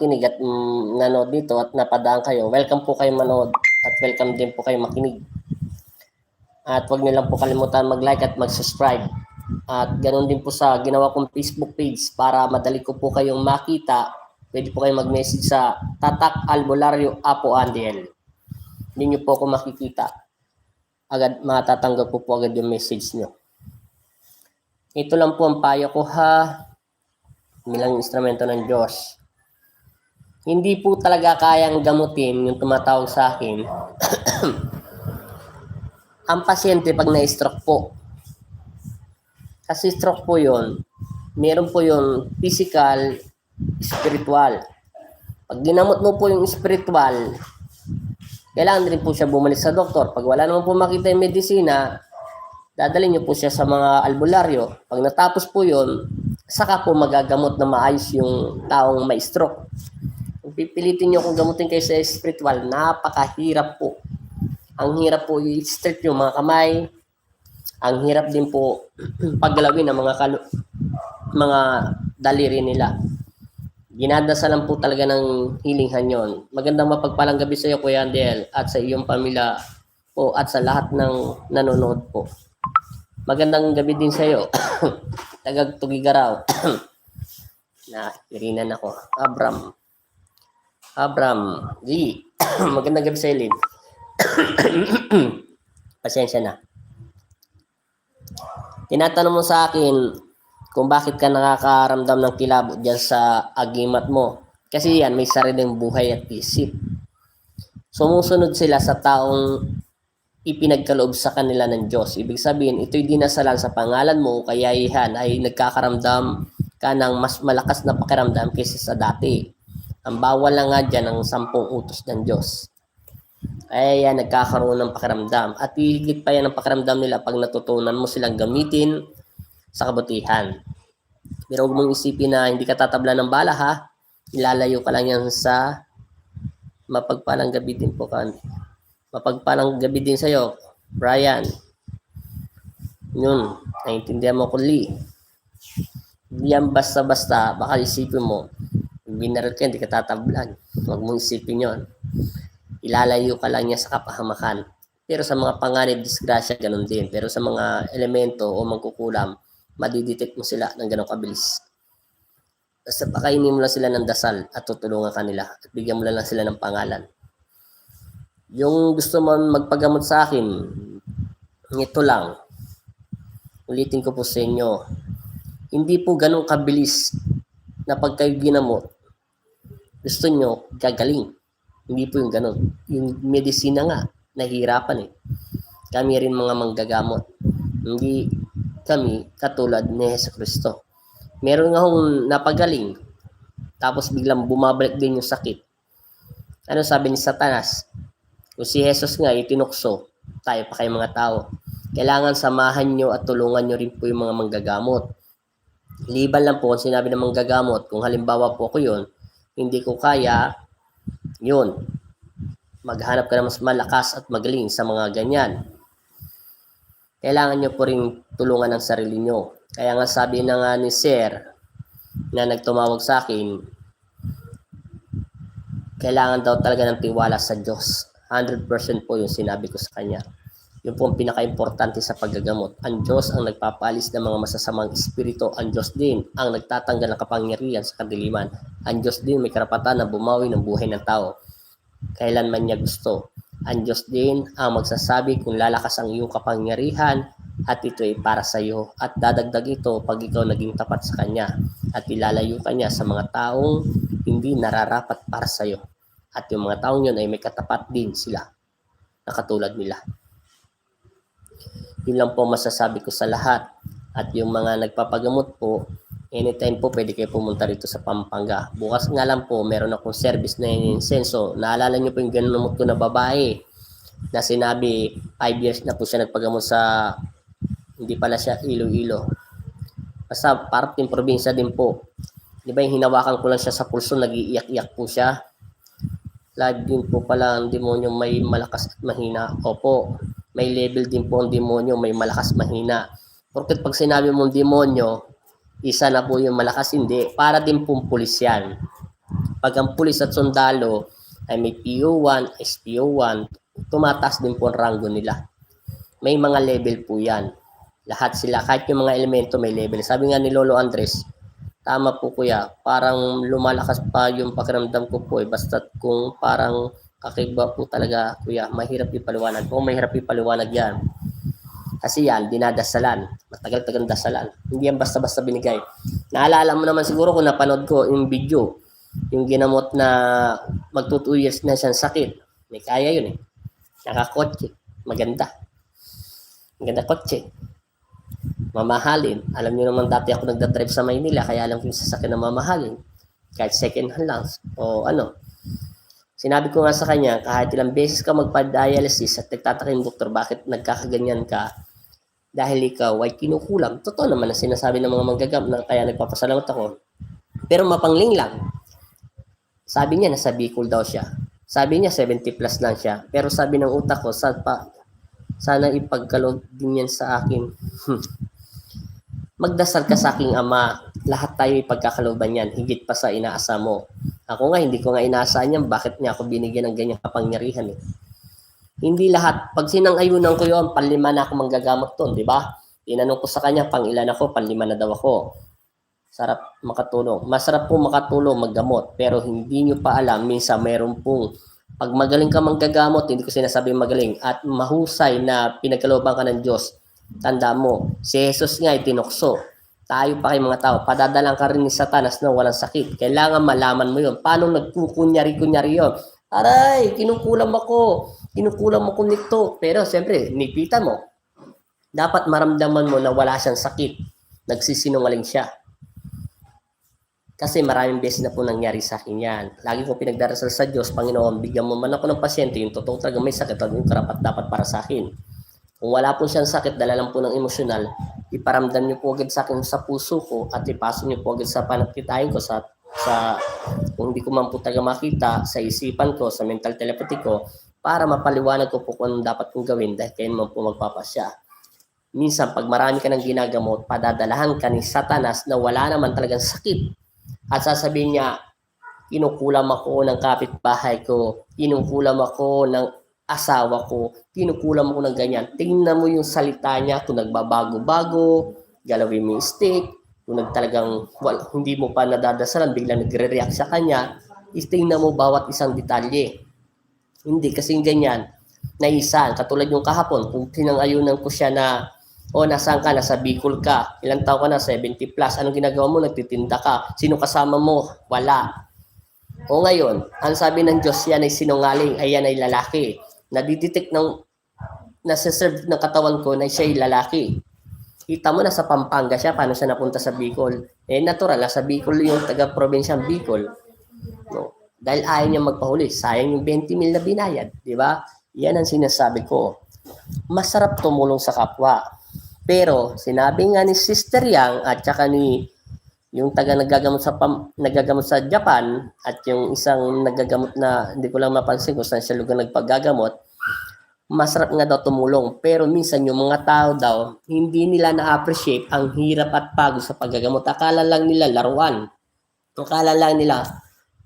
nakinig at nanood dito at napadaan kayo, welcome po kayo manood at welcome din po kayo makinig. At huwag niyo lang po kalimutan mag-like at mag-subscribe. At ganoon din po sa ginawa kong Facebook page para madali ko po kayong makita. Pwede po kayong mag-message sa Tatak Albularyo Apo Andiel. Hindi niyo po ako makikita. Agad matatanggap po agad yung message niyo. Ito lang po ang payo ko ha. Bilang instrumento ng Diyos. Hindi po talaga kayang gamutin yung tumatawag sa akin. Ang pasyente pag na-stroke po. Kasi stroke po yun. Meron po yun physical, spiritual. Pag ginamot mo po yung spiritual, kailangan rin po siya bumalik sa doktor. Pag wala naman po makita yung medisina, dadalhin niyo po siya sa mga albularyo. Pag natapos po yun, saka po magagamot na maayos yung taong may stroke. Kung pipilitin niyo kung gamutin kayo sa spiritual, napakahirap po. Ang hirap po i-stretch yung mga kamay. Ang hirap din po paggalawin ng mga daliri nila. Ginadasalan po talaga ng healing yon. Magandang mapagpalang gabi sa iyo, Kuya Andiel, at sa iyong pamilya po at sa lahat ng nanonood po. Magandang gabi din sa iyo. Tagag Tugigaraw. Irinan ako. Abram G. Magandang gabi sa iyo, Lid. Pasensya na. Tinatanong mo sa akin kung bakit ka nakakaramdam ng kilabot dyan sa agimat mo. Kasi yan, may sariling buhay at isip. Sumusunod sila sa taong ipinagkaloob sa kanila ng Diyos. Ibig sabihin, ito'y dinasalan sa pangalan mo, kaya yan ay nagkakaramdam ka ng mas malakas na pakiramdam kaysa sa dati. Ang bawal lang nga dyan ang 10 utos ng Diyos. Kaya yan, nagkakaroon ng pakiramdam. At higit pa yan ang pakiramdam nila pag natutunan mo silang gamitin sa kabutihan. Pero huwag mong isipin na hindi ka tatabla ng bala ha. Ilalayo ka lang yan sa mapagpalang gabi din po ka. Mapagpalang gabi din sa'yo, Brian. Yun, naintindihan mo ko, Lee. Hindi yan basta-basta, baka isipin mo, binarot ka, hindi ka tatablan. Huwag mong isipin yon. Ilalayo ka lang niya sa kapahamakan. Pero sa mga panganib, disgrasya, ganun din. Pero sa mga elemento o mangkukulam, madidetect mo sila ng ganun kabilis. Basta pakainin mo lang sila ng dasal at tutulungan kanila at bigyan mo lang sila ng pangalan. Yung gusto mo magpagamot sa akin, ito lang. Ulitin ko po sa inyo. Hindi po ganun kabilis na pag kayo ginamot, gusto nyo gagaling. Hindi po yung ganun. Yung medisina nga, nahihirapan eh. Kami rin mga manggagamot. Hindi kami katulad ni Jesucristo. Meron nga akong napagaling, tapos biglang bumabalik din yung sakit. Ano sabi ni Satanas? Kung si Jesus nga itinukso, tayo pa kayo mga tao. Kailangan samahan nyo at tulungan nyo rin po yung mga manggagamot. Liban lang po kung sinabi ng manggagamot, kung halimbawa po ako yun, hindi ko kaya, yun. Maghanap ka na mas malakas at magaling sa mga ganyan. Kailangan nyo po rin tulungan ang sarili nyo. Kaya nga sabi na nga ni Sir na nagtumawag sa akin, kailangan daw talaga ng tiwala sa Diyos. 100% po yung sinabi ko sa kanya. Yun po ang pinaka-importante sa paggagamot. Ang Diyos ang nagpapalis ng mga masasamang espiritu. Ang Diyos din ang nagtatanggal ng kapangyarihan sa kadiliman. Ang Diyos din may karapatan na bumawi ng buhay ng tao kailan man niya gusto. Ang Diyos din ang magsasabi kung lalakas ang iyong kapangyarihan at ito ay para sa iyo. At dadagdag ito pag ikaw naging tapat sa Kanya at ilalayo ka niya sa mga taong hindi nararapat para sa iyo. At yung mga taong yun ay may katapat din sila na katulad nila. Yun lang po masasabi ko sa lahat. At yung mga nagpapagamot po, anytime po pwede kayo pumunta rito sa Pampanga. Bukas nga lang po, meron akong service na insenso. Naalala nyo po yung ganun ko na babae na sinabi 5 years na po siya nagpagamot sa, hindi pala siya Iloilo. Basta parting probinsya din po. Di ba yung hinawakan ko lang siya sa pulso, nag-iiyak-iyak po siya. Lagi din po pala ang demonyo may malakas at mahina. Opo, may level din po ang demonyo may malakas mahina. Porque pag sinabi mong demonyo, isa na po yung malakas, hindi. Para din pong pulis yan. Pag ang pulis at sundalo ay may PO1, SPO1, tumataas din po ang ranggo nila. May mga level po yan. Lahat sila, kahit yung mga elemento may level. Sabi nga ni Lolo Andres, tama po kuya, parang lumalakas pa yung pakiramdam ko po basta kung parang kakaiba po talaga kuya, mahirap ipaliwanag. Kung mahirap ipaliwanag yan. Kasi yan, dinadasalan. Matagal-tagal dasalan. Hindi yan basta-basta binigay. Naalala mo naman siguro kung napanood ko yung video, yung ginamot na magto 2 years na siyang sakit. May kaya yun eh. Nakakotse. Maganda. Maganda kotse. Mamahalin. Alam niyo naman dati ako nagdadrive sa Maynila, kaya alam ko yung sasakyan na mamahalin. Kahit second hand lang. O ano. Sinabi ko nga sa kanya, kahit ilang beses ka magpa-dialysis at nagtataka yung doktor, bakit nagkakaganyan ka? Dahil ikaw ay kinukulam. Totoo naman ang sinasabi ng mga manggagam na kaya nagpapasalamat ako. Pero mapangling lang. Sabi niya nasa Bicol daw siya. Sabi niya 70 plus lang siya. Pero sabi ng utak ko, sana ipagkaloob din yan sa akin. Magdasal ka sa aking ama. Lahat tayo ipagkakalooban yan. Higit pa sa inaasa mo. Ako nga, hindi ko nga inaasahan yan. Bakit niya ako binigyan ng ganyang kapangyarihan eh? Hindi lahat. Pag sinang-ayunan ko yun, panlima na ako manggagamot doon, di ba? Tinanong ko sa kanya, pang ilan ako, panlima na daw ako. Sarap makatulong. Masarap po makatulong maggamot. Pero hindi nyo pa alam, minsan mayroon pong pag magaling ka manggagamot, hindi ko sinasabing magaling, at mahusay na pinagkalooban ka ng Diyos, tanda mo, si Jesus nga ay tinukso. Tayo pa kay mga tao, padadalang ka rin ni Satanas na walang sakit. Kailangan malaman mo yun. Paano nagkukunyari-kunyari yun? Aray, kinukulam ako nito. Pero siyempre, nipitan mo. Dapat maramdaman mo na wala siyang sakit. Nagsisinungaling siya. Kasi maraming beses na po nangyari sa akin yan. Lagi ko pinagdarasal sa Diyos, Panginoon, bigyan mo man ako ng pasyente, yung totoo talaga may sakit, yung karapat dapat para sa akin. Kung wala po siyang sakit, dala lang po ng emosyonal, iparamdam niyo po agad sa akin sa puso ko at ipasok niyo po agad sa panagkitain ko sa kung hindi ko man po talaga makita, sa isipan ko, sa mental telepathy ko, para mapaliwanag ko po kung anong dapat kong gawin dahil kayo naman po magpapasya. Minsan, pag marami ka ng ginagamot, padadalahan ka ni Satanas na wala naman talagang sakit. At sasabihin niya, kinukulam ako ng kapitbahay ko, kinukulam ako ng asawa ko, kinukulam ako ng ganyan. Tingnan mo yung salita niya, kung nagbabago-bago, galawin mo yung stick, kung talagang hindi mo pa nadadasalan, biglang nagre-react sa kanya, tingnan mo bawat isang detalye. Hindi, kasi ganyan, naisan. Katulad yung kahapon, kung tinang-ayunan ko siya na, nasaan ka? Nasa Bicol ka. Ilang taon ka na? 70 plus. Anong ginagawa mo? Nagtitinda ka. Sino kasama mo? Wala. O ngayon, ang sabi ng Diyos, yan ay sinungaling, ay yan ay lalaki. Nadidetect nasa-serve ng katawan ko na siya ay lalaki. Kita mo na sa Pampanga siya, paano siya napunta sa Bicol? Natural, sa Bicol yung taga-probinsyang Bicol. No? Dahil ayaw niya magpahuli. Sayang yung 20 mil na binayad. Di ba? Yan ang sinasabi ko. Masarap tumulong sa kapwa. Pero sinabi nga ni Sister Yang at saka ni yung taga nagagamot sa Japan at yung isang nagagamot na hindi ko lang mapansin kung saan siya lugar nagpagagamot, masarap nga daw tumulong. Pero minsan yung mga tao daw, hindi nila na-appreciate ang hirap at pagod sa paggagamot. Akala lang nila laruan. Akala lang nila,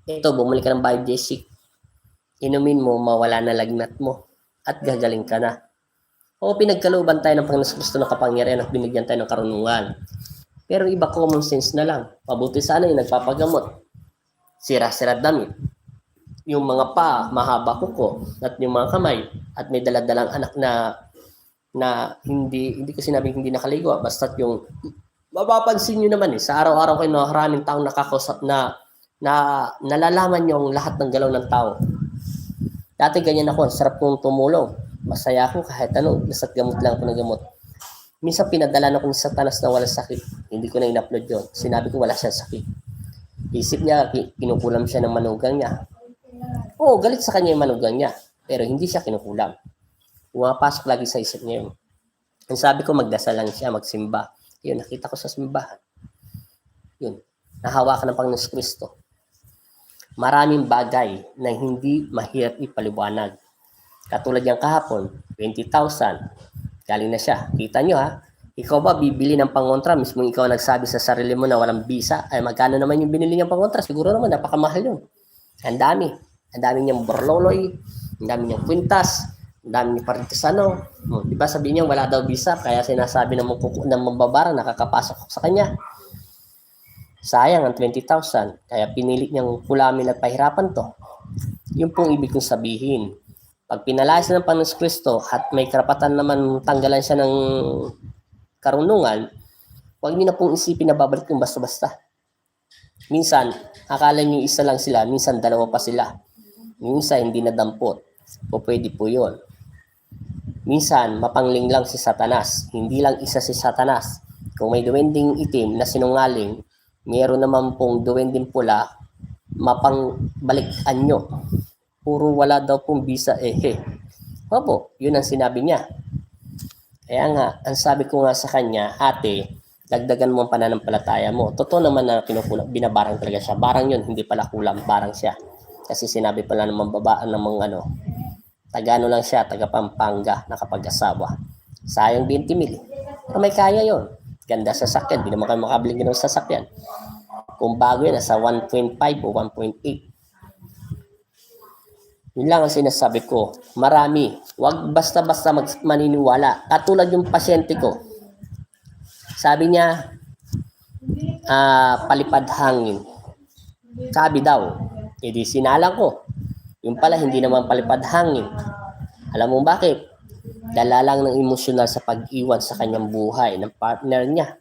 bumalik ka ng biogesic. Inumin mo, mawala na lagnat mo at gagaling ka na. O pinagkalooban tayo ng Panginoon Kristo ng kapangyarihan at binigyan tayo ng karunungan. Pero iba common sense na lang. Mabuti sana yung nagpapagamot. Sira-sira damit. Yung mga pa, mahaba kuko. At yung mga kamay. At may daladalang anak na hindi ko sinabing hindi nakaligo. Basta't yung mapapansin nyo naman sa araw-araw kayo na maraming taong nakakausap na nalalaman yung lahat ng galaw ng tao. Dati ganyan ako. Sarap kong tumulong. Masaya ako kahit nasa gamot lang ako ng gamot. Minsan pinadala na ko ni Satanas na wala sakit. Hindi ko na in-upload yun. Sinabi ko wala siyang sakit. Isip niya, kinukulam siya ng manugang niya. Oo, galit sa kanya yung manugang niya. Pero hindi siya kinukulam. Pumapasok lagi sa isip niya yun. Ang sabi ko, magdasal lang siya, magsimba. Yun, nakita ko sa simbahan. Yun, nahawakan ng Panginoon Kristo. Maraming bagay na hindi mahirap ipaliwanag. Katulad yung kahapon, 20,000. Galing na siya. Kita nyo ha. Ikaw ba bibili ng pangontra? Mismo ikaw nagsabi sa sarili mo na walang visa. Ay magkano naman yung binili niyang pangontra? Siguro naman napakamahal yun. Ang dami. Ang dami niyang borloloy, ang dami niyang kwintas, ang dami niyang partisano. Di ba sabi niya wala daw visa, kaya sinasabi ng mambabara nakakapasok sa kanya. Sayang ang 20,000, kaya pinili niyang kulamin at pahirapan to. Yun pong ibig kong sabihin. Pag pinalayas ng Panginoon Kristo at may karapatan naman tanggalan siya ng karunungan, huwag niyo na pong isipin na babalik yung basta-basta. Minsan, akala niyo isa lang sila, minsan dalawa pa sila. Minsan, hindi nadampot. O pwede po yun. Minsan, mapangling lang si Satanas. Hindi lang isa si Satanas. Kung may duwending itim na sinungaling, meron naman pong duwending pula, mapangbalik anyo. Puro wala daw pong visa Opo, yun ang sinabi niya. Kaya nga, ang sabi ko nga sa kanya, ate, dagdagan mo ang pananampalataya mo. Totoo naman na binabarang talaga siya. Barang yun, hindi pala kulang, barang siya. Kasi sinabi pala ng babaan ng mga taga lang siya, taga Pampanga, nakapag-asawa. Sayang 20,000. Pero may kaya yon. Ganda sa sasakyan, hindi naman kayo makabili ng sasakyan. Kung bago yan, nasa 1.5 o 1.8. Yun lang ang sinasabi ko. Marami. Huwag basta-basta maniniwala. Katulad yung pasyente ko. Sabi niya, palipad hangin. Sabi daw, edi sinalang ko. Yung pala, hindi naman palipad hangin. Alam mo bakit? Dala lang ng emosyonal sa pag-iwan sa kanyang buhay ng partner niya.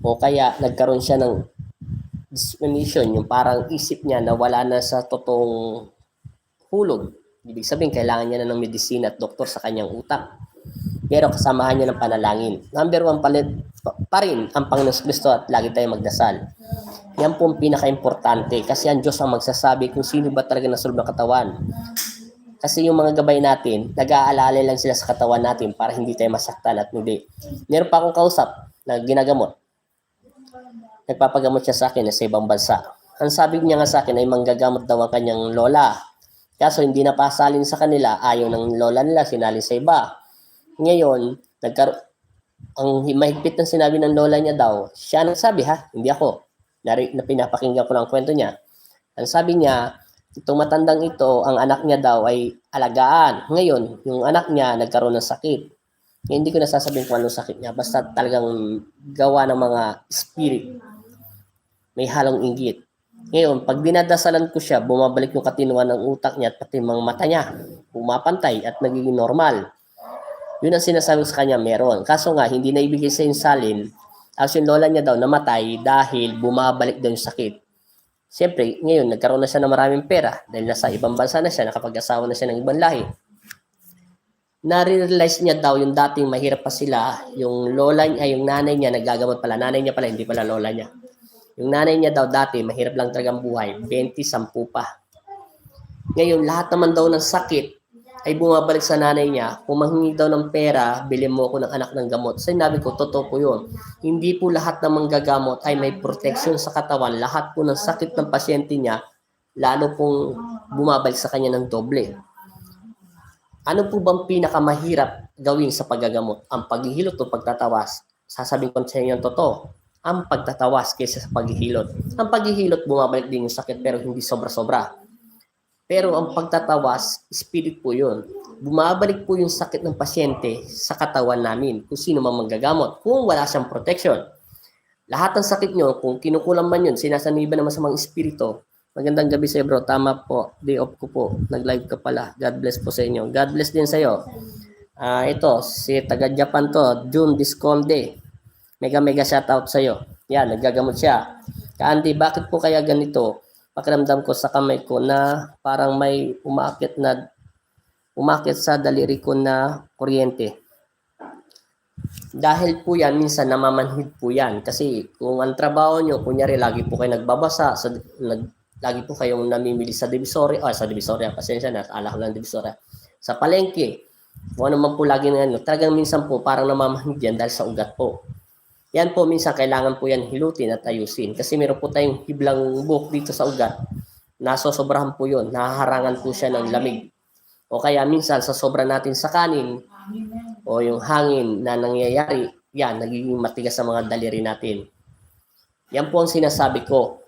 O kaya, nagkaroon siya ng discrimination, yung parang isip niya na wala na sa totoong hulog. Ibig sabihin, kailangan niya na ng medisina at doktor sa kanyang utak. Pero kasamahan niya ng panalangin. Number 1 pa rin ang Panginoon Kristo at lagi tayong magdasal. Yan po ang pinaka-importante kasi ang Diyos ang magsasabi kung sino ba talaga nasa loob ng katawan. Kasi yung mga gabay natin, nag-aalala lang sila sa katawan natin para hindi tayo masaktan at hindi. Meron pa akong kausap na ginagamot. Nagpapagamot siya sa akin na sa ibang bansa. Ang sabi niya nga sa akin ay manggagamot daw ang kanyang lola. Kaso hindi na pasalin sa kanila, ayaw ng lola nila, sinalin sa iba. Ngayon, ang mahigpit ng sinabi ng lola niya daw, siya nagsabi hindi ako. Na pinapakinggan ko lang kwento niya. Ang sabi niya, itong matandang ito, ang anak niya daw ay alagaan. Ngayon, yung anak niya nagkaroon ng sakit. Hindi ko nasasabihin kung anong sakit niya. Basta talagang gawa ng mga spirit. May halong inggit. Ngayon, pag dinadasalan ko siya, bumabalik yung katinuan ng utak niya at pati mga mata niya. Pumapantay at nagiging normal. Yun ang sinasabi sa kanya, meron. Kaso nga, hindi na ibigay sa insalin. As yung lola niya daw namatay dahil bumabalik daw yung sakit. Siyempre, ngayon, nagkaroon na siya ng maraming pera dahil nasa ibang bansa na siya, nakapag-asawa na siya ng ibang lahi. Na-realize niya daw yung dating mahirap pa sila, yung lola niya, yung nanay niya, nagagamot pala. Nanay niya pala, hindi pala lola niya. Yung nanay niya daw dati, mahirap lang talagang buhay, 20-10 pa. Ngayon, lahat naman daw ng sakit ay bumabalik sa nanay niya. Kung manghingi daw ng pera, bilhin mo ako ng anak ng gamot. Sinabi ko, totoo po yun. Hindi po lahat ng manggagamot ay may protection sa katawan. Lahat po ng sakit ng pasyente niya, lalo pong bumabalik sa kanya ng doble. Ano po bang pinakamahirap gawin sa paggagamot? Ang paghihilot o pagtatawas? Sasabihin ko sa inyo ang totoo. Ang pagtatawas kaysa sa paghihilot. Ang paghihilot, bumabalik din yung sakit pero hindi sobra-sobra. Pero ang pagtatawas, spirit po yun. Bumabalik po yung sakit ng pasyente sa katawan namin kung sino man manggagamot, kung wala siyang protection. Lahat ng sakit nyo, kung kinukulang man yun, sinasaniban naman sa mga espiritu. Magandang gabi sa iyo, bro. Tama po. Day off ko po. Nag-live ka pala. God bless po sa inyo. God bless din sa iyo. Ito, si taga-Japan to, June Disconde. Mega shoutout sa iyo. Yan, naggagamot siya. Kaandi, bakit po kaya ganito? Pakiramdam ko sa kamay ko na parang may umakit sa daliri ko na kuryente. Dahil po yan, minsan namamanhid po yan. Kasi kung ang trabaho nyo, kunyari lagi po kayo nagbabasa, lagi po kayong namimili sa Divisoria, pasensya na, ala ko lang Divisoria, sa palengke, kung ano man po lagi na talagang minsan po parang namamanhid yan dahil sa ugat po. Yan po, minsan kailangan po yan hilutin at ayusin. Kasi meron po tayong hiblang buhok dito sa ugat. Nasosobrahan po yun. Nahaharangan po siya ng lamig. O kaya minsan sa sobra natin sa kanin o yung hangin na nangyayari, yan, nagiging matigas sa mga daliri natin. Yan po ang sinasabi ko.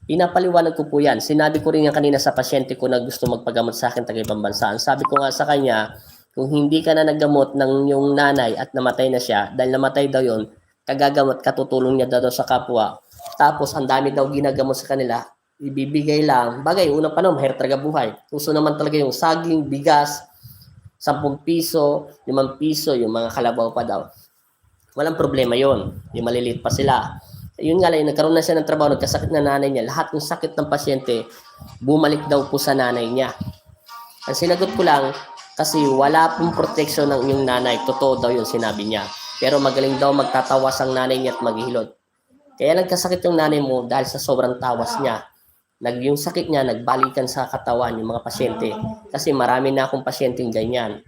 Pinapaliwanag ko po yan. Sinabi ko rin yan kanina sa pasyente ko na gusto magpagamot sa akin taga ibang bansa. Ang sabi ko nga sa kanya, kung hindi ka na naggamot ng yung nanay at namatay na siya, dahil namatay daw yon, kagagamot, katutulong niya daw sa kapwa. Tapos ang dami daw ginagamot sa kanila, ibibigay lang. Bagay, unang panahon, mahirap talaga buhay. Uso naman talaga yung saging, bigas, 10 piso, 5 piso, yung mga kalabaw pa daw. Walang problema yon. Yung maliliit pa sila. Yun nga lang, nagkaroon na siya ng trabaho, nagkasakit na nanay niya. Lahat ng sakit ng pasyente, bumalik daw po sa nanay niya. Ang sinagot ko lang, kasi wala pong protection ng inyong nanay. Totoo daw yun, sinabi niya. Pero magaling daw magtatawas ang nanay niya at maghihilot. Kaya nagkasakit yung nanay mo dahil sa sobrang tawas niya. Yung sakit niya, nagbalikan sa katawan yung mga pasyente. Kasi marami na akong pasyenteng ganyan.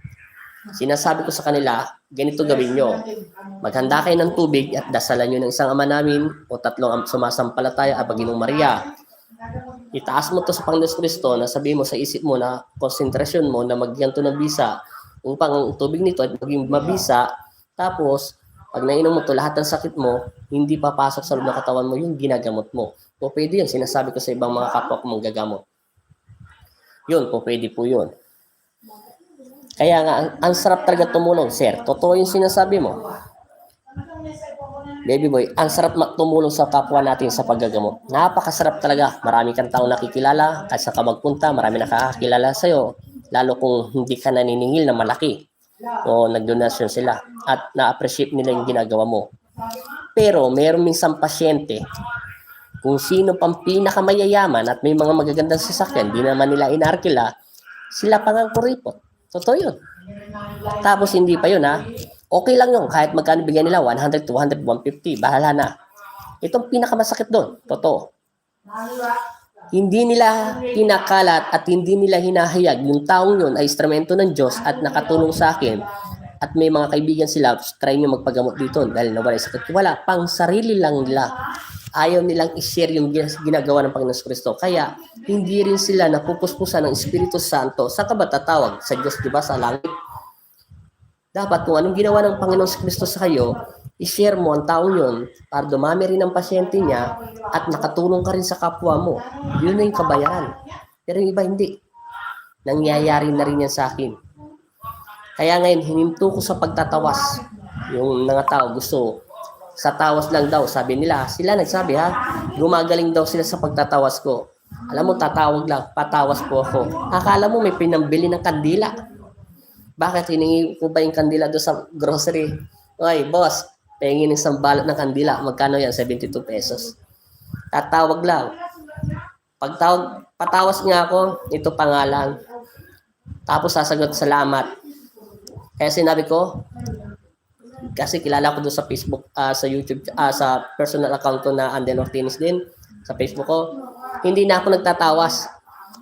Sinasabi ko sa kanila, ganito gawin nyo. Maghanda kayo ng tubig at dasalan nyo ng isang ama namin o 3 sumasampalataya at Ginong Maria. Itaas mo to sa Panginoon Kristo na sabihin mo sa isip mo na konsentrasyon mo na magyan to ng bisa upang ang tubig nito ay maging mabisa. Tapos, pag nainom mo to, lahat ng sakit mo, hindi papasok sa loob ng katawan mo yung ginagamot mo. O pwede yun, sinasabi ko sa ibang mga kapwa ko mong gagamot. Yun, po pwede po yun. Kaya nga, ang sarap talaga tumulong, sir. Totoo yung sinasabi mo. Baby boy, ang sarap tumulong sa kapwa natin sa paggagamot. Napakasarap talaga. Marami kang taong nakikilala. At saka magpunta, marami nakakakilala sa'yo. Lalo kung hindi ka naniningil na malaki. O nagdonasyon sila. At na-appreciate nila yung ginagawa mo. Pero, mayroong minsan pasyente, kung sino pang pinakamayayaman at may mga magagandang sasakyan, di naman nila inarkila, sila pang ang kuripot. Totoo yun. Tapos hindi pa yun ha. Okay lang yun. Kahit magkano bigyan nila, 100, 200, 150. Bahala na. Itong pinakamasakit doon. Totoo. Hindi nila kinakalat at hindi nila hinahayag. Yung taong yun ay instrumento ng Diyos at nakatulong sa akin. At may mga kaibigan sila, try nyo magpagamot dito dahil nawala yung sakit. Wala. Pang sarili lang nila. Ayaw nilang i-share yung ginagawa ng Panginoon Kristo. Kaya, hindi rin sila napupuspusan ng Espiritu Santo. Saan ka ba tatawag? Sa Diyos, di ba? Sa langit. Dapat kung anong ginawa ng Panginoon Kristo sa kayo, i-share mo ang taong yun para dumami rin ang pasyente niya at nakatulong ka rin sa kapwa mo. Yun na yung kabayaran. Pero yung iba hindi. Nangyayari na rin yan sa akin. Kaya ngayon, hininto ko sa pagtatawas. Yung mga tao gusto sa tawas lang daw, sabi nila. Sila nagsabi ha, gumagaling daw sila sa pagtatawas ko. Alam mo, tatawag lang, patawas po ako. Akala mo may pinambili ng kandila. Bakit hiningi ko ba yung kandila doon sa grocery? Oy, boss, pahingin isang balot ng kandila. Magkano yan? 72 pesos. Tatawag lang. Pagtawag, patawas nga ako, ito pangalan. Tapos sasagot, salamat. Kaya sinabi ko, kasi kilala ko doon sa Facebook, sa YouTube, sa personal account ko na Anden Ortinis din, sa Facebook ko, hindi na ako nagtatawas.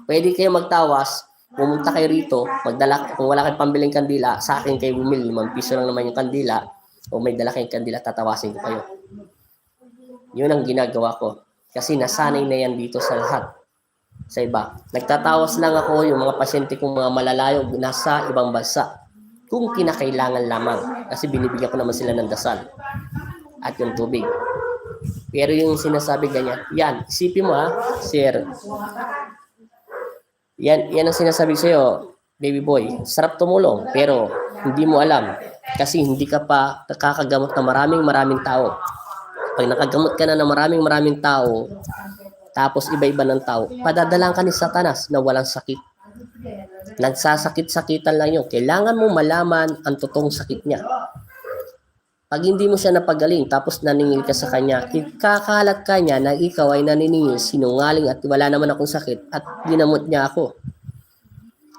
Pwede kayo magtawas, pumunta kayo rito, magdala, kung wala kayong pambiling kandila, sa akin kayo bumili, 5 piso lang naman yung kandila, o may dala kayong kandila, tatawasin ko kayo. Yun ang ginagawa ko. Kasi nasanay na yan dito sa lahat. Sa iba. Nagtatawas lang ako, yung mga pasyente kong mga malalayo, nasa ibang bansa. Kung kinakailangan lamang. Kasi binibigyan ko naman sila ng dasal. At yung tubig. Pero yung sinasabi ganyan, yan, isipin mo ha, sir. Yan ang sinasabi sa'yo, baby boy. Sarap tumulong, pero hindi mo alam. Kasi hindi ka pa nakakagamot na maraming tao. Pag nakagamot ka na ng maraming tao, tapos iba-iba ng tao, padadalang ka ni Satanas na walang sakit. Nagsasakit-sakitan lang yun. Kailangan mo malaman ang totoong sakit niya. Pag hindi mo siya napagaling, tapos naningil ka sa kanya, ikakalat ka niya na ikaw ay naniningil, sinungaling at wala naman akong sakit at ginamot niya ako.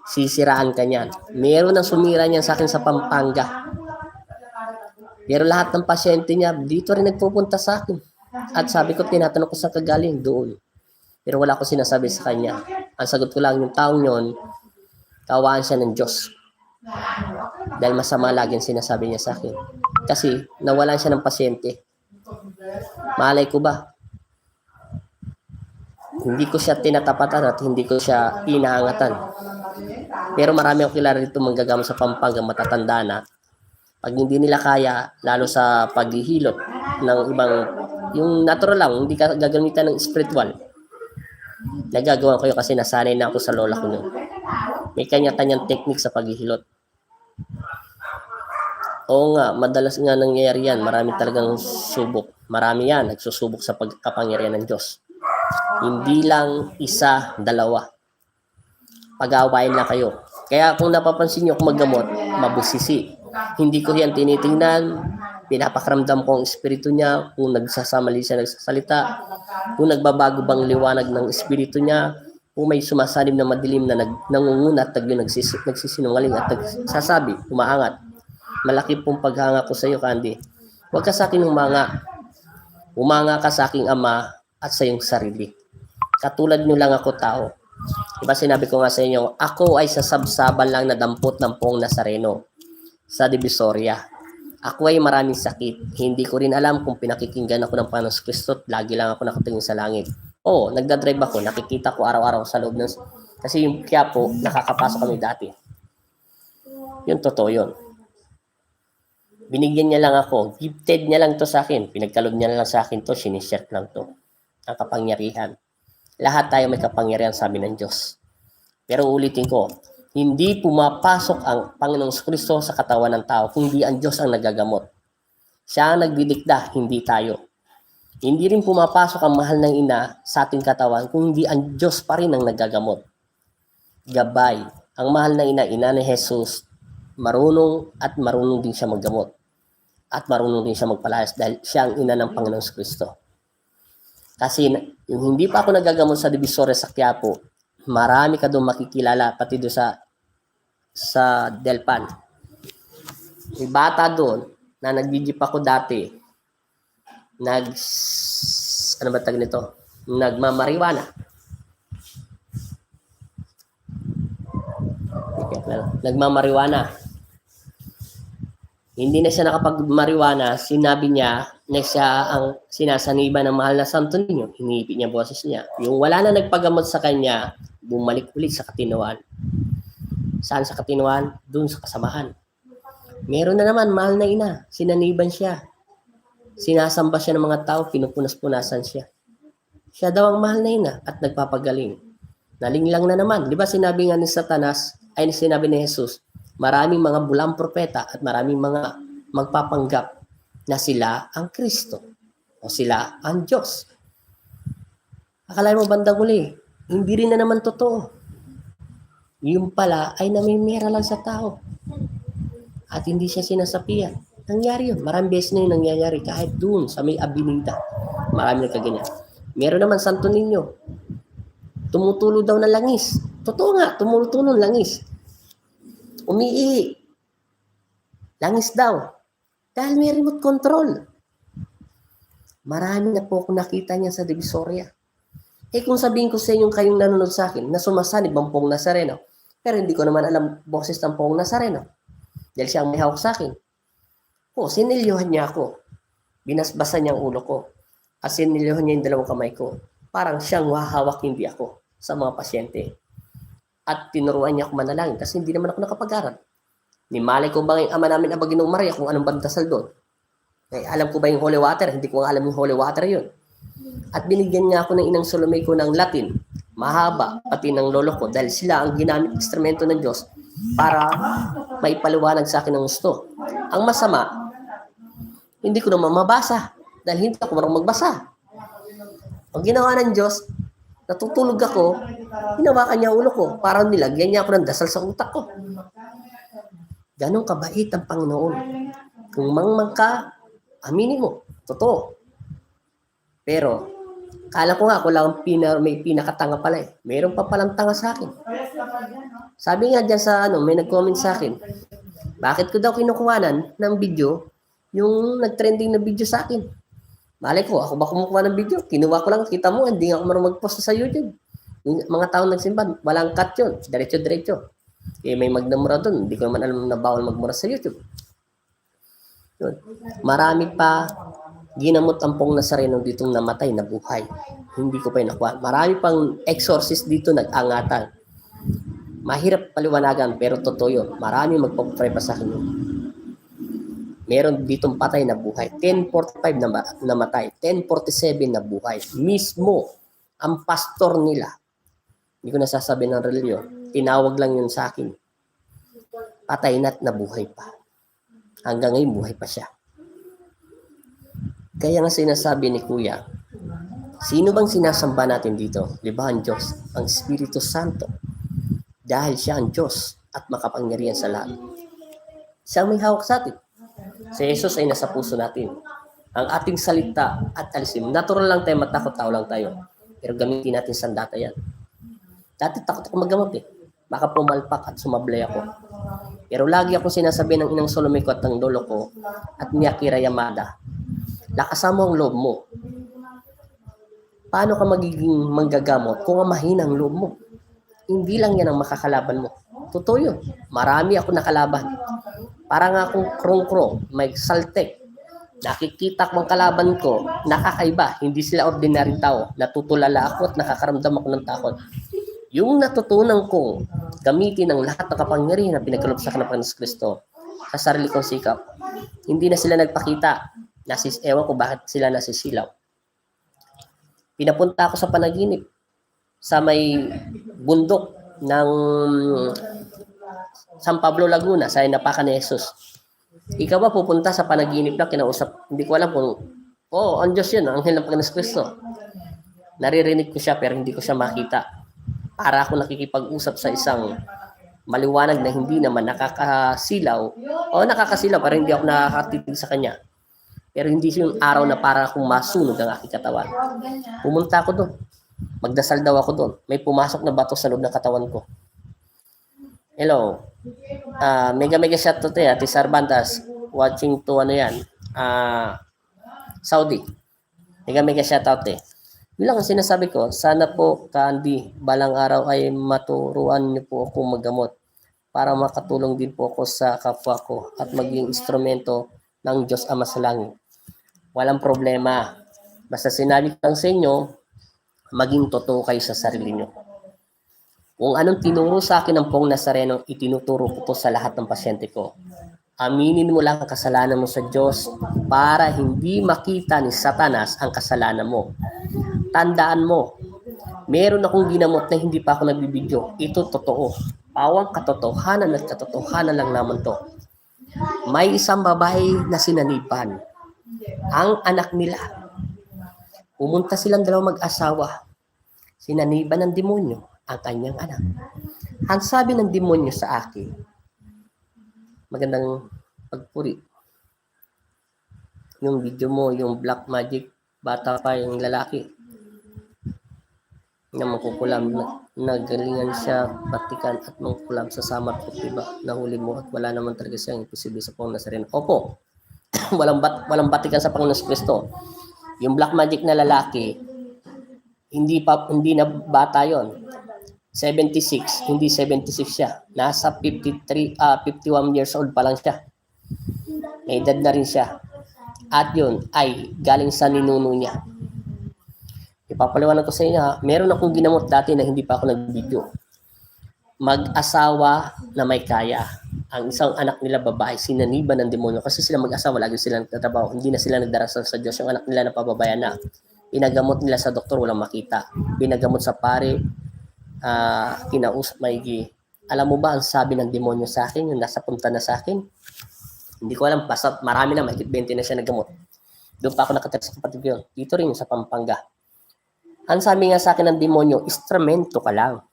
Sisiraan ka niyan. Meron ang sumira niyan sa akin sa Pampanga. Pero lahat ng pasyente niya, dito rin nagpupunta sa akin. At sabi ko, tinatanong ko sa kagaling doon. Pero wala ko sinasabi sa kanya. Ang sagot ko lang, yung taong yon, kawaan siya ng Diyos. Dahil masama lagi ang sinasabi niya sa akin. Kasi nawalan siya ng pasyente. Malay ko ba? Hindi ko siya tinatapatan at hindi ko siya inaangatan. Pero marami akong kilala dito manggagamot sa Pampanga, matatanda na. Pag hindi nila kaya, lalo sa paghihilot ng ibang, yung natural lang, hindi ka gagamitan ng spiritual. Nagagawa ko yun kasi nasanay na ako sa lola ko nun. May kanya-kanyang technique sa paghihilot. Oo nga, madalas nga nangyayari yan. Marami talagang subok. Marami yan, nagsusubok sa pagkapangyarihan ng Diyos. Hindi lang isa, dalawa. Pag-aawayin lang kayo. Kaya kung napapansin nyo kung maggamot, mabusisi. Hindi ko yan tinitingnan, pinapakaramdam ko ang espiritu niya, kung nagsasamali siya nagsasalita, kung nagbabago bang liwanag ng espiritu niya, kung may sumasalim na madilim na nangungunat, nagsisinungaling at nagsasabi, umaangat. Malaki pong paghanga ko sa iyo, Candy. Huwag ka sa akin umanga. Umanga ka sa aking ama at sa iyong sarili. Katulad nyo lang ako tao. Diba sinabi ko nga sa inyo, ako ay sasabsaban lang na dampot ng Poong Nazareno sa Divisoria. Ako ay maraming sakit. Hindi ko rin alam kung pinakikinggan ako ng Panginoon Kristo. Lagi lang ako nakatingin sa langit. Oo, nagdadrive ako. Nakikita ko araw-araw sa loob ng... Kasi yung Quiapo, nakakapasok kami dati. Yun, totoo yun. Binigyan niya lang ako. Gifted niya lang to sa akin. Pinagkalob niya lang sa akin to. Sinishare lang to. Ang kapangyarihan. Lahat tayo may kapangyarihan, sabi ng Diyos. Pero ulitin ko, hindi pumapasok ang Panginoong Kristo sa katawan ng tao kung hindi ang Diyos ang nagagamot. Siya ang nagdidikta, hindi tayo. Hindi rin pumapasok ang mahal ng ina sa ating katawan kung hindi ang Diyos pa rin ang nagagamot. Gabay. Ang mahal na ina ni Jesus, marunong din siya maggamot. At marunong din siya magpalayas dahil siya ang ina ng Panginoong Kristo. Kasi yung hindi pa ako nagagamot sa Divisoria sa Quiapo, marami ka doon makikilala, pati doon sa Delpan. May bata doon na nag-jeep ako dati, ano ba tag nito? Nagmamariwana. Nagmamariwana. Hindi na siya nakapag-mariwana, sinabi niya na siya ang sinasaniba ng mahal na Santo Niño. Hinihipit niya boses niya. Yung wala na nagpagamot sa kanya, bumalik ulit sa katinoan. Saan sa katinoan? Doon sa kasamahan. Meron na naman, mahal na ina. Sinaniban siya. Sinasamba siya ng mga tao, pinupunas-punasan siya. Siya daw ang mahal na ina at nagpapagaling. Nalinglang na naman. Di ba sinabi nga ni Satanas, ay sinabi ni Jesus, maraming mga bulang propeta at maraming mga magpapanggap na sila ang Kristo o sila ang Diyos. Akala mo bandang uli, hindi rin na naman totoo. Yung pala ay namimira lang sa tao at hindi siya sinasapian. Nangyari yun. Maraming beses na yun nangyayari kahit doon sa may abinida. Marami na kaganyan. Meron naman Santo Niño. Tumutulo daw ng langis. Totoo nga, tumutulo ng langis. Umiihi. Langis daw. Dahil may remote control. Marami na po akong nakita niya sa Divisoria. Eh kung sabihin ko sa inyo kayong nanonood sa akin na sumasanib ang Poong Nazareno, pero hindi ko naman alam boses ng Poong Nazareno. Dahil siya ang may hawak sa akin. Sinilyohan niya ako. Binasbasan niya ang ulo ko. At sinilyohan niya yung dalawang kamay ko. Parang siyang hahawak, hindi ako, sa mga pasyente. At tinuruan niya ako manalangin kasi hindi naman ako nakapag-aral. Malay ko ba yung ama namin na Baginong Maria kung anong bandasal doon? Eh, alam ko ba yung holy water? Hindi ko alam yung holy water yun. At binigyan niya ako ng inang Salome ko ng Latin, mahaba, pati ng lolo ko, dahil sila ang ginamit instrumento ng Diyos para maipaliwanag sa akin ng gusto. Ang masama, hindi ko naman mabasa dahil hindi ako marunong magbasa. Ang ginawa ng Diyos, natutulog ako, hinawakan niya ulo ko, parang nilagyan niya ako ng dasal sa utak ko. Ganong kabait ang Panginoon. Kung mangmang ka, aminin mo. Totoo. Pero, kala ko nga, ako lang may pinakatanga pala eh. Mayroon pa palang tanga sa akin. Sabi nga dyan sa may nag-comment sa akin, bakit ko daw kinukuhanan ng video yung nag-trending na video sa akin? Malay ko, ako ba kumukuha ng video? Kinuha ko lang, kita mo, hindi nga ako marunong mag-post sa YouTube. Yung mga taong nagsimba, walang cut yun. Diretso-diretso. Eh, may magdamura doon. Hindi ko naman alam na bawal magmura sa YouTube. Yun. Marami pa ginamot ang Poong Nazareno ditong namatay na buhay. Hindi ko pa nakuha. Marami pang exorcist dito nag-angatan. Mahirap paliwanagan pero totoo yun. Marami magpapray pa sa akin yun. Meron ditong patay na buhay. 10:45 na namatay. 10:47 na buhay. Mismo Ang pastor nila, hindi ko nasasabi ng reliyon, tinawag lang yun sa akin. Patay na't nabuhay pa. Hanggang ngayon, buhay pa siya. Kaya nga sinasabi ni Kuya, sino bang sinasamba natin dito? Di ba ang Diyos? Ang Espiritu Santo. Dahil siya ang Diyos at makapangyarihan sa lahat. Siya ang may hawak sa atin. Si Jesus ay nasa puso natin. Ang ating salita at alisin. Natural lang tayo, matakot, tao lang tayo. Pero gamitin natin sandata yan. Dati takot ako maggamot eh. Baka pumalpak at sumablay ako. Pero lagi akong sinasabi ng inang Salome ko at ng lolo ko at Miyakira Yamada, lakasan mo ang loob mo. Paano ka magiging manggagamot kung mahina ang loob mo? Hindi lang yan ang makakalaban mo. Totoo yun. Marami ako nakalaban. Parang akong krong-krong, may saltek. Nakikita ko ang kalaban ko, nakakaiba. Hindi sila ordinaryong tao. Natutulala ako at nakakaramdam ako ng takot. Yung natutunan ko, gamitin ang lahat ng kapangyarihan na pinagkaloob sa akin ng Panginoon Kristo sa sarili kong sikap. Hindi na sila nagpakita. Ewan ko bakit sila nasisilaw. Pinapunta ako sa panaginip sa may bundok ng San Pablo, Laguna, sa inapakan ni Jesus. Ikaw ba pupunta sa panaginip na kinausap? Hindi ko alam kung, ang Diyos yun, ang Anghel ng Panginoon Kristo. Naririnig ko siya pero hindi ko siya makita. Para ako nakikipag-usap sa isang maliwanag na hindi naman nakakasilaw. Nakakasilaw pero hindi ako nakakatitig sa kanya. Pero hindi siya yung araw na para akong masunog ang aking katawan. Pumunta ako doon. Magdasal daw ako doon. May pumasok na bato sa loob ng katawan ko. Hello. Mega shout to Ate Sarbantas. Watching to Saudi. Mega shout out Yun lang ang sinasabi ko. Sana po, Candy, balang araw ay maturuan niyo po ako maggamot para makatulong din po ako sa kapwa ko at maging instrumento ng Diyos Ama sa langit. Walang problema. Basta sinabi ko lang sa inyo, maging totoo kayo sa sarili niyo. Kung anong tinuro sa akin ng Pong Nazareno, itinuturo ko po sa lahat ng pasyente ko. Aminin mo lang ang kasalanan mo sa Diyos para hindi makita ni Satanas ang kasalanan mo. Tandaan mo, meron akong ginamot na hindi pa ako nagbibidyo. Ito totoo. Pawang katotohanan at katotohanan lang naman to. May isang babae na sinaniban. Ang anak nila. Pumunta silang dalawang mag-asawa. Sinaniban ng demonyo ang kanyang anak. Ang sabi ng demonyo sa akin, magandang pagpuri. Yung video mo, yung black magic, bata pa yung lalaki. Na mangkukulam, nagalingan siya, batikan at mangkukulam sa samar ko, diba? Nahuli mo at wala naman talaga siyang imposible sa Panginoon Nazareno. Opo, walang batikan sa Panginoon Kristo. Yung black magic na lalaki, hindi na bata yon. 76, hindi 76 siya. Nasa 51 years old pa lang siya. May edad na rin siya. At yun ay galing sa ninuno niya. Ipapaliwanag ko sa inyo, meron akong ginamot dati na hindi pa ako nag-video. Mag-asawa na may kaya. Ang isang anak nila babae, sinaniban ng demonyo. Kasi sila mag-asawa, lagi sila nagtatrabaho. Hindi na sila nagdarasal sa Diyos. Yung anak nila napababayan na. Pinagamot nila sa doktor, walang makita. Pinagamot sa pare, kinausap maigi. Alam mo ba ang sabi ng demonyo sa akin, yung nasa punta na sa akin? Hindi ko alam, basta marami na, mahigit 20 na siya nagamot. Doon pa ako nakatira sa kapatid ko yun. Dito rin sa Pampanga. Ang sabi nga sa akin ng demonyo, instrumento ka lang.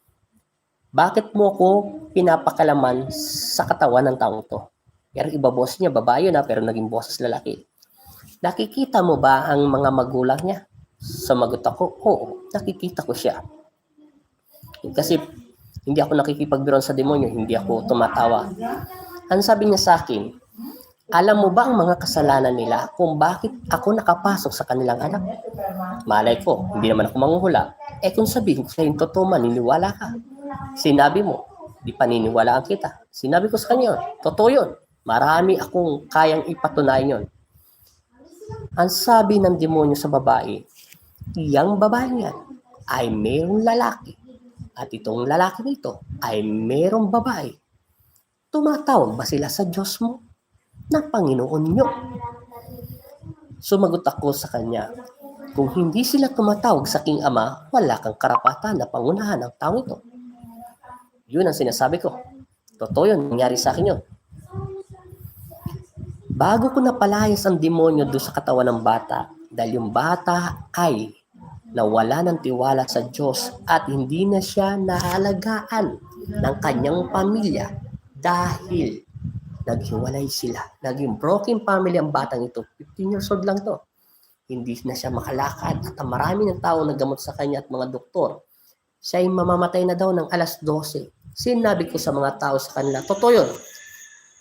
Bakit mo ko pinapakalaman sa katawan ng taong to? Pero iba boss niya, babae na, pero naging boses lalaki. Nakikita mo ba ang mga magulang niya? Sumagot ako, oo, nakikita ko siya. Kasi hindi ako nakikipagbiron sa demonyo, hindi ako tumatawa. Ang sabi niya sa akin, alam mo ba ang mga kasalanan nila kung bakit ako nakapasok sa kanilang anak? Malay ko, hindi naman ako manghuhula. Kung sabihin ko sa yung totoo, maniniwala ka. Sinabi mo, di paniniwalaan kita. Sinabi ko sa kanya, totoo yun. Marami akong kayang ipatunayan yun. Ang sabi ng demonyo sa babae, iyang babae yan ay mayroong lalaki. At itong lalaki nito ay mayroong babae. Tumatawag ba sila sa Diyos mo? Na Panginoon nyo. Sumagot ako sa kanya, Kung hindi sila tumatawag sa aking ama, wala kang karapatan na pangunahan ng taong ito. Yun ang sinasabi ko. Totoo yun, nangyari sa akin yun. Bago ko napalayas ang demonyo doon sa katawan ng bata, dahil yung bata ay nawala ng tiwala sa Diyos at hindi na siya naalagaan ng kanyang pamilya dahil naghiwalay sila. Naging broken family ang batang ito. 15 years old lang to. Hindi na siya makalakad at ang marami ng tao nagamot sa kanya at mga doktor. Siya ay mamamatay na daw ng alas 12. Sinabi ko sa mga tao sa kanila, totoo yun.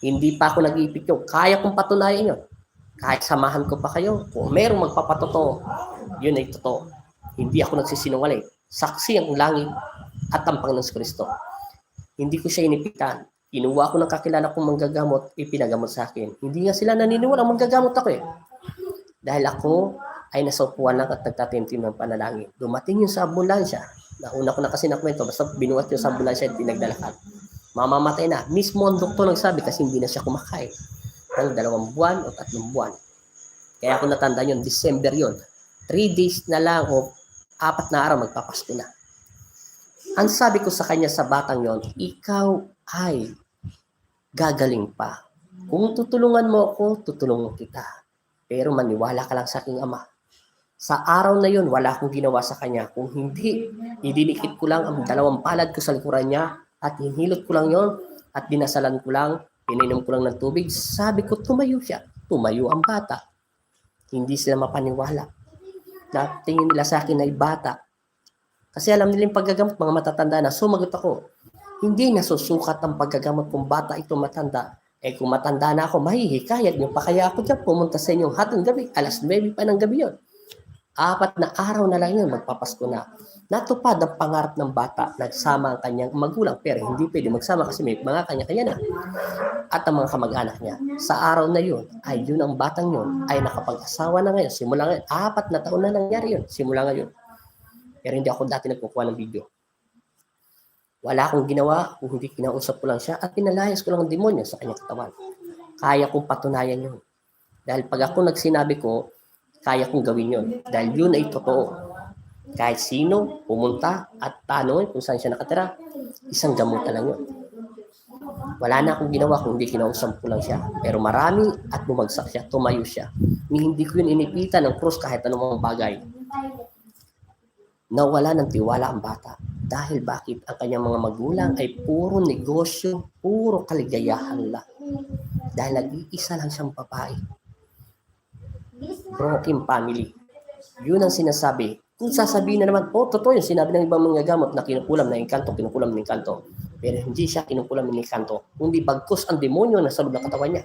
Hindi pa ako nag-iipit yun. Kaya kong patunayan yun. Kahit samahan ko pa kayo, kung merong magpapatotoo, yun ay totoo. Hindi ako nagsisinungaling. Saksi ang langit at ang Panginoon Kristo. Hindi ko siya inipitan. Kinuha ko ng kakilala kong manggagamot, ipinagamot sa akin. Hindi nga sila naniniwala, manggagamot ako eh. Dahil ako ay nasa upuan lang at nagtatimtim ng panalangin. Dumating yung sa ambulansya. Nauna ko na kasi nakwento, basta binuhat yung sa ambulansya at pinagdalakan. Mamamatay na. Mismo ang doktor nagsabi kasi hindi na siya kumakain ng 2 buwan o 3 buwan. Kaya ako natandaan yun, December yun. 3 days na lang o 4 na araw magpapasko na. Ang sabi ko sa kanya sa batang yon, ikaw ay gagaling pa. Kung tutulungan mo ako, tutulungan kita. Pero maniwala ka lang sa aking ama. Sa araw na yun, wala akong ginawa sa kanya. Kung hindi, idinikit ko lang ang 2 palad ko sa likuran niya at hinilot ko lang yon at dinasalan ko lang, pininom ko lang ng tubig. Sabi ko, tumayo siya. Tumayo ang bata. Hindi sila mapaniwala. Na tingin nila sa akin ay bata. Kasi alam nila yung paggagamot, mga matatanda na. Sumagot ako, hindi nasusukat ang paggagamot kung bata ito matanda. Eh kung matanda na ako, mahihikayat nyo pa kaya ako dyan pumunta sa inyong hating gabi. Alas 9 pa ng gabi yun. 4 na araw na lang yun, magpapasko na. Natupad ang pangarap ng bata, nagsama ang kanyang magulang, pero hindi pwede magsama kasi may mga kanya-kanya na. At ang mga kamag-anak niya. Sa araw na yun, ay yun ang batang yun, ay nakapag-asawa na ngayon. Simula ngayon, 4 na taon na nangyari yun, simula ngayon. Pero hindi ako dati nagkukuha ng video. Wala akong ginawa kung hindi kinausap ko lang siya at pinalayas ko lang ang demonyo sa kanyang katawan. Kaya kong patunayan yun. Dahil pag ako nagsinabi ko, kaya kong gawin yun. Dahil yun ay totoo. Kahit sino pumunta at tanongin kung saan siya nakatira, isang gamutan lang yun. Wala na akong ginawa kung hindi kinausap ko lang siya. Pero marami at bumagsak siya, tumayo siya. Hindi ko yun inipitan ng krus kahit anumang bagay. Nawala ng tiwala ang bata. Dahil bakit ang kanyang mga magulang ay puro negosyo, puro kaligayahan lang. Dahil nag-iisa lang siyang babae. Broken family. Yun ang sinasabi. Kung sasabihin na naman, totoo yun, sinabi ng ibang mga gamot na kinukulam ng engkanto. Pero hindi siya kinukulam ng engkanto. Kundi bagkus ang demonyo na sa loob ng katawan niya.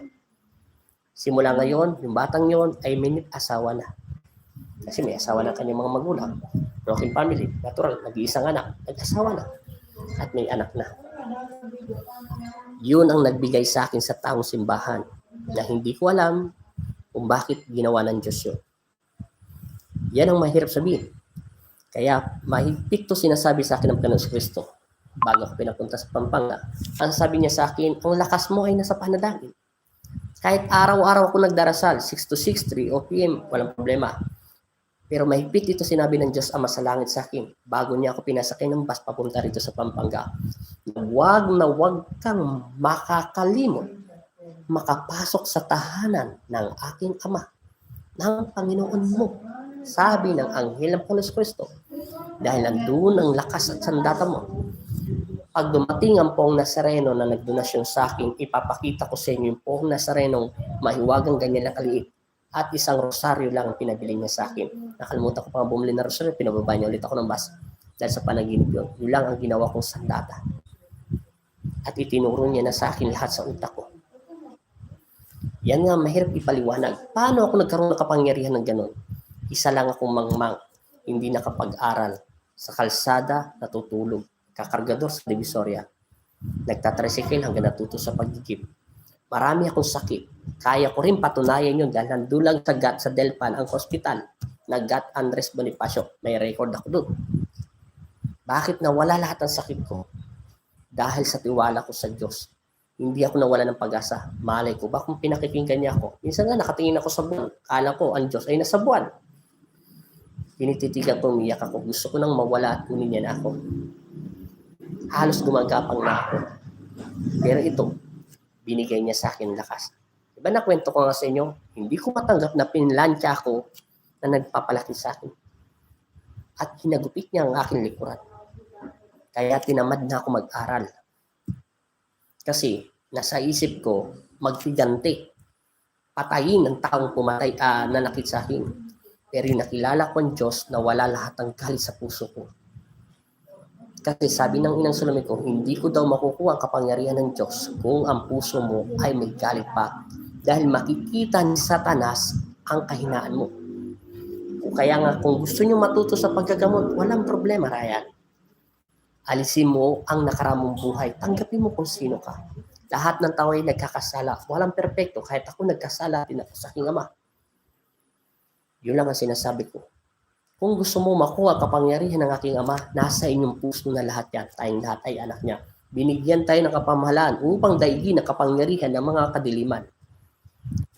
Simula ngayon, yung batang yon ay may asawa na. Kasi may asawa ng kanyang mga magulang. Broken family. Natural, nag-iisang anak. Nag-asawa na. At may anak na. Yun ang nagbigay sa akin sa taong simbahan na hindi ko alam kung bakit ginawa ng Diyos yun. Yan ang mahirap sabihin. Kaya mahigpit to sinasabi sa akin ng Panginoon Kristo bago ako pinapunta sa Pampanga. Ang sabi niya sa akin, ang lakas mo ay nasa panalangin. Kahit araw-araw ako nagdarasal, 6 to 6, 3 p.m., walang problema. Pero mahigpit ito sinabi ng Diyos Ama sa langit sa akin bago niya ako pinasakay ng bus papunta rito sa Pampanga. Huwag na huwag kang makakalimot makapasok sa tahanan ng aking Ama, ng Panginoon mo, sabi ng anghel ng Panginoon Kristo. Dahil nandun ang lakas at sandata mo. Pag dumating ang Poong Nazareno na nagdonasyon sa akin, ipapakita ko sa inyo yung Poong Nazarenong mahiwagang ganyan na kaliit. At isang rosaryo lang ang pinabili niya sa akin. Nakalimutan ko pa bumili ng rosaryo, pinababa niya ulit ako ng bus. Dahil sa panaginip yun, yun lang ang ginawa kong sandata. At itinuro niya na sa akin lahat sa utak ko. Yan nga, mahirap ipaliwanag. Paano ako nagkaroon ng kapangyarihan ng ganun? Isa lang akong mangmang, hindi nakapag-aral. Sa kalsada, natutulog. Kakargador sa Divisoria. Nagtatricycle hanggang natuto sa pagigib. Marami akong sakit. Kaya ko rin patunayan yun dahil nandun lang sa Delpan ang hospital na Gat Andres Bonifacio. May record ako doon. Bakit nawala lahat ng sakit ko? Dahil sa tiwala ko sa Diyos. Hindi ako nawala ng pag-asa. Malay ko ba kung pinakikinggan niya ako? Minsan nga nakatingin ako sa buwan. Kala ko ang Diyos ay nasa buwan. Tinititigan ko, umiyak ako. Gusto ko nang mawala at kunin niya na ako. Halos gumagapang na ako. Pero ito, binigay niya sa akin lakas. Diba nakwento ko nga sa inyo, hindi ko matanggap na pinlansya ako na nagpapalaki sa akin. At hinagupit niya ang aking likuran. Kaya tinamad na ako mag-aral. Kasi nasa isip ko, maghiganti. Patayin ang taong pumatay, nanakit sa akin. Pero nakilala ko ang Diyos na wala lahat ng galit sa puso ko. Kasi sabi ng inang Salome ko, hindi ko daw makukuha ang kapangyarihan ng Diyos kung ang puso mo ay may galit pa. Dahil makikita ni Satanas ang kahinaan mo. Kaya nga, kung gusto nyo matuto sa paggagamot, walang problema, Ryan. Alisin mo ang nakaramong buhay. Tanggapin mo kung sino ka. Lahat ng tao ay nagkakasala. Walang perpekto. Kahit ako nagkasala din ako sa aking ama. Yun lang ang sinasabi ko. Kung gusto mo makuha kapangyarihan ng aking ama, nasa inyong puso na lahat yan. Tayong lahat ay anak niya. Binigyan tayo ng kapamahalaan upang daigin ang kapangyarihan ng mga kadiliman.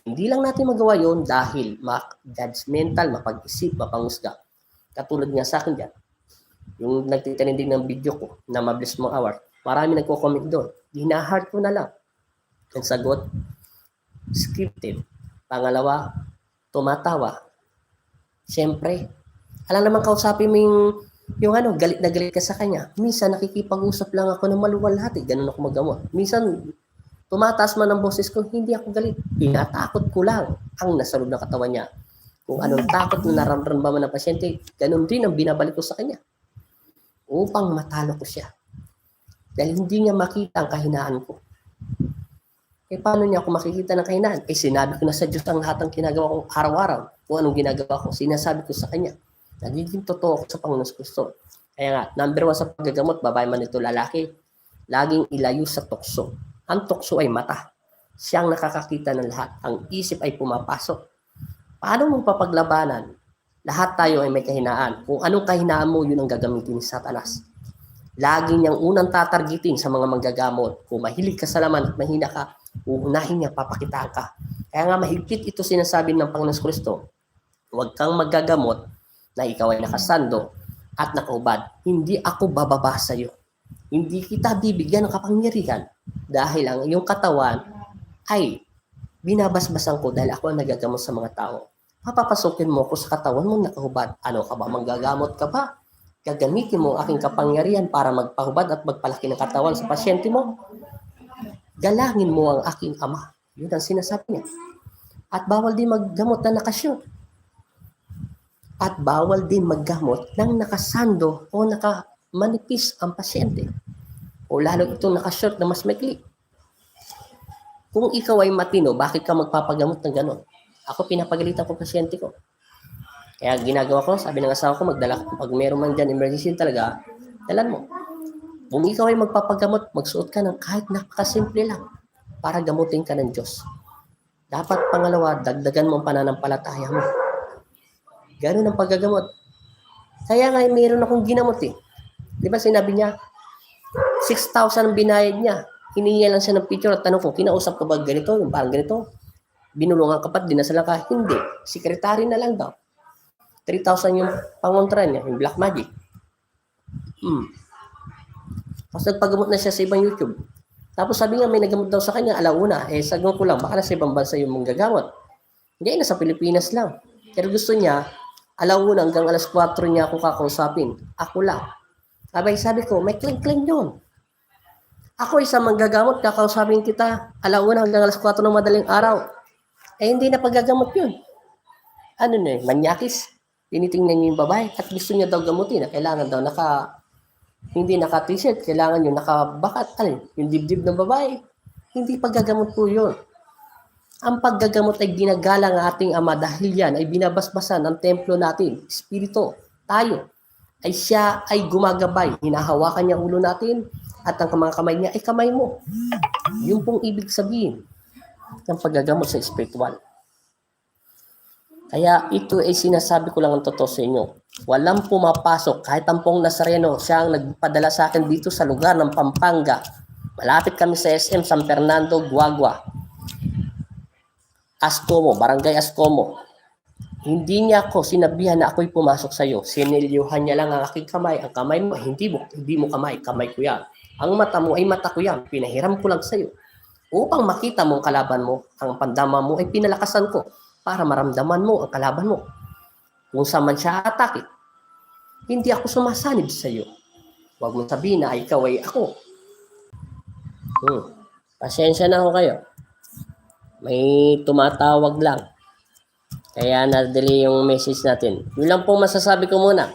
Hindi lang natin magawa yun dahil judgmental, mapag-isip, mapangusga. Katulad nga sa akin dyan. Yung nagtitinding ng video ko na Mabilis Mong Hour, marami nagko-comment doon. Hina-heart ko na lang. Ang sagot, scripted. Pangalawa, tumatawa. Siyempre, alam naman kausapin mo yung galit na galit ka sa kanya. Minsan nakikipag-usap lang ako ng maluwalhati. Ganun ako magamot. Minsan, tumataas man ang boses ko, hindi ako galit. Tinatakot ko lang ang nasa loob ng katawan niya. Kung anong takot na nararamdaman ng pasyente, ganun din ang binabalik ko sa kanya. Upang matalo ko siya. Dahil hindi niya makita ang kahinaan ko. Paano niya ako makikita ng kahinaan? Sinabi ko na sa Diyos ang lahat ng ginagawa kong araw-araw. Kung anong ginagawa ko, sinasabi ko sa Kanya. Nagiging totoo ko sa Panginoon Kristo. Kaya nga, number 1 sa paggagamot, babae man ito lalaki, laging ilayo sa tukso. Ang tukso ay mata. Siyang nakakakita ng lahat. Ang isip ay pumapasok. Paano mong papaglabanan? Lahat tayo ay may kahinaan. Kung anong kahinaan mo, yun ang gagamitin ni Satanas. Lagi niyang unang tatargetin sa mga manggagamot. Kung mahilig ka sa laman at mahina ka, uunahin niya, papakitaan ka. Kaya nga mahigpit ito sinasabi ng Panginoon Kristo. Huwag kang maggagamot na ikaw ay nakasando at nakahubad. Hindi ako bababa sa iyo. Hindi kita bibigyan ng kapangyarihan dahil ang iyong katawan ay binabasbasan ko dahil ako ang nagagamot sa mga tao. Papapasukin mo ako sa katawan mo nakahubad. Ano ka ba? Manggagamot ka ba? Gagamitin mo ang aking kapangyarihan para magpahubad at magpalaki ng katawan sa pasyente mo? Galangin mo ang aking ama. Yun ang sinasabi niya. At bawal din maggamot na nakashoot. At bawal din maggamot ng nakasando o nakamanipis ang pasyente. O lalo itong nakashort na mas maikli. Kung ikaw ay matino, bakit ka magpapagamot ng gano'n? Ako pinapagalitan ko pasyente ko. Kaya ginagawa ko, sabi ng asawa ko, magdala ko. Pag meron man dyan emergency talaga, dalan mo. Kung ikaw ay magpapagamot, magsuot ka ng kahit nakasimple lang para gamutin ka ng Diyos. Dapat pangalawa, dagdagan mo ang pananampalataya mo. Ganun ang paggagamot. Kaya nga mayroon akong ginamot eh. Di ba sinabi niya, 6,000 ang binayad niya. Hiningi lang siya ng picture at tanong ko, kinausap ka ba ganito? Yung parang ganito? Binulungan ka pa, dinasala ka? Hindi. Sekretary na lang daw. 3,000 yung pangontra niya, yung black magic. Tapos nagpagamot na siya sa ibang YouTube. Tapos sabi nga may nagamot daw sa kanya, alauna. Sagot ko lang, baka nasa ibang bansa yung manggagamot. Hindi, nasa Pilipinas lang. Pero gusto niya, alauna hanggang alas 4 niya ako kakausapin. Ako lang. Sabi ko, may kling-kling yun. Ako isang manggagamot, kakausapin kita, alauna hanggang alas 4 ng madaling araw. Hindi na paggagamot yun. Ano na manyakis. Tinitingnan niya yung babae at gusto niya daw gamutin na kailangan daw hindi naka-t-shirt, kailangan yung nakabakat, yung dibdib ng babae. Hindi paggagamot po yun. Ang paggagamot ay ginagalang ang ating Ama dahil yan ay binabasbasan ng templo natin, espiritu, tayo. Ay siya ay gumagabay, hinahawakan niya ulo natin at ang mga kamay niya ay kamay mo. Yung pong ibig sabihin ng paggagamot sa spiritual. Kaya ito ay sinasabi ko lang ang totoo sa inyo. Walang pumapasok kahit ang pong Nazareno, siya ang nagpadala sa akin dito sa lugar ng Pampanga. Malapit kami sa SM San Fernando, Guagua. Ascomo, Barangay Ascomo. Hindi niya ako sinabihan na ako'y pumasok sa iyo. Sinilyuhan niya lang ang aking kamay. Ang kamay mo, hindi mo kamay. Kamay ko yan. Ang mata mo ay mata ko yan. Pinahiram ko lang sa iyo. Upang makita mo ang kalaban mo, ang pandama mo ay pinalakasan ko para maramdaman mo ang kalaban mo. Kung saan man siya atake, hindi ako sumasanib sa iyo. Huwag mong sabihin na ikaw ay ako. Pasensya na ho kayo. May tumatawag lang. Kaya na-delay yung message natin. Yun lang po masasabi ko muna.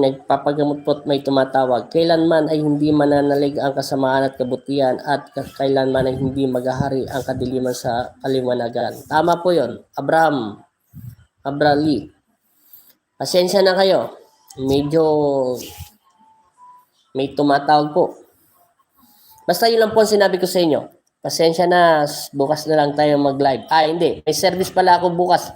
Nagpapagamot po at may tumatawag. Kailanman ay hindi mananalig ang kasamaan at kabutihan at kailanman ay hindi maghahari ang kadiliman sa kaliwanagan. Tama po yun. Abraham Lee. Pasensya na kayo. Medyo may tumatawag po. Basta yun lang po ang sinabi ko sa inyo. Pasensya na, bukas na lang tayo mag-live. Hindi. May service pala ako bukas.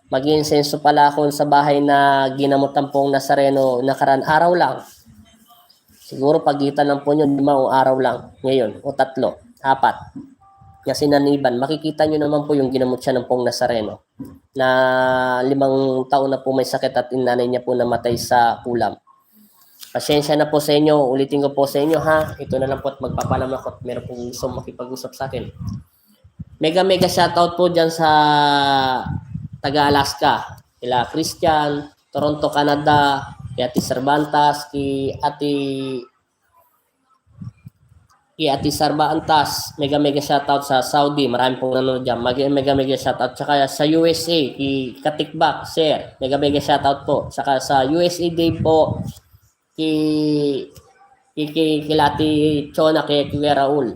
Mag-insenso pala ako sa bahay na ginamutan pong Nazareno nakaraan araw lang. Siguro pagitan lang po nyo, 5 araw lang ngayon, o 3, 4. Kasi naniban, makikita nyo naman po yung ginamot siya ng pong Nazareno na 5 taon na po may sakit at inanay niya po namatay sa kulam. Pasensya na po sa inyo. Ulitin ko po sa inyo ha. Ito na lang po at magpapalam ako at meron pong gusto makipag-usap sa akin. Mega shoutout po dyan sa taga-Alaska. Kila Christian, Toronto, Canada, kay Ate Cervantas, kay Ate Cervantas. Mega shoutout sa Saudi. Marami pong nanonood dyan. Mega shoutout. Tsaka sa USA, kay Katikbak, Sir. Mega shoutout po. Tsaka sa USA Day po, Ate Chona, kay Kuya Raul.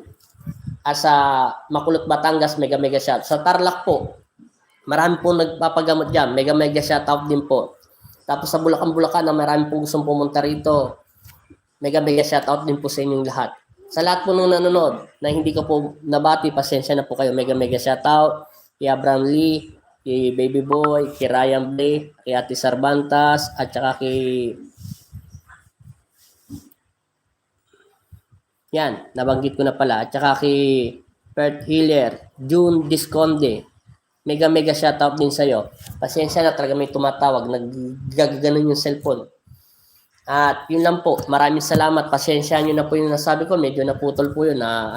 At sa Makulot, Batangas, mega shout. Sa Tarlac po, marami pong nagpapagamot dyan. Mega shoutout din po. Tapos sa Bulacan na marami pong gustong pumunta rito. Mega shoutout din po sa inyong lahat. Sa lahat po nung nanonood na hindi ko po nabati, pasensya na po kayo. Mega shoutout kay Abraham Lee, kay Baby Boy, kay Ryan Blay, kay Ate Cervantas, at saka kay yan, nabanggit ko na pala. At saka kay Perth Hiller, June Disconde. Mega shoutout din sa'yo. Pasensya na, talaga may tumatawag. Naggaganon yung cellphone. At yun lang po. Maraming salamat. Pasensya nyo na po yung nasabi ko. Medyo naputol po yun na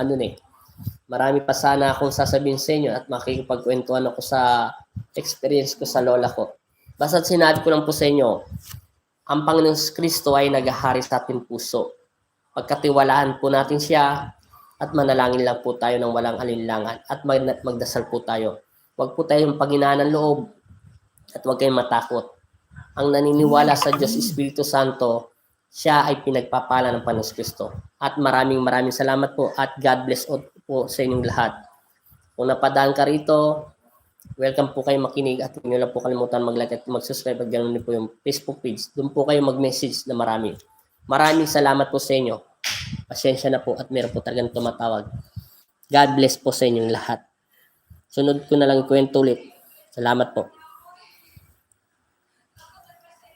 marami pa sana akong sasabihin sa inyo at makikipagkwentuhan ako sa experience ko sa lola ko. Basta sinabi ko lang po sa inyo, ang Panginoong Kristo ay naghahari sa ating puso. Pagkatiwalaan po natin siya at manalangin lang po tayo ng walang alinlangan at magdasal po tayo. Huwag po tayong panghinaan ng loob at huwag kayong matakot. Ang naniniwala sa Diyos Espiritu Santo, siya ay pinagpapala ng Panginoong Kristo. At maraming salamat po at God bless po sa inyong lahat. Kung napadaan ka rito, welcome po kayo makinig at hindi lang po kalimutan mag-like at mag-subscribe at ganoon din po yung Facebook page. Doon po kayo mag-message na marami. Maraming salamat po sa inyo. Pasensya na po at meron po talagang tumatawag. God bless po sa inyong lahat. Sunod ko na lang kwento ulit. Salamat po.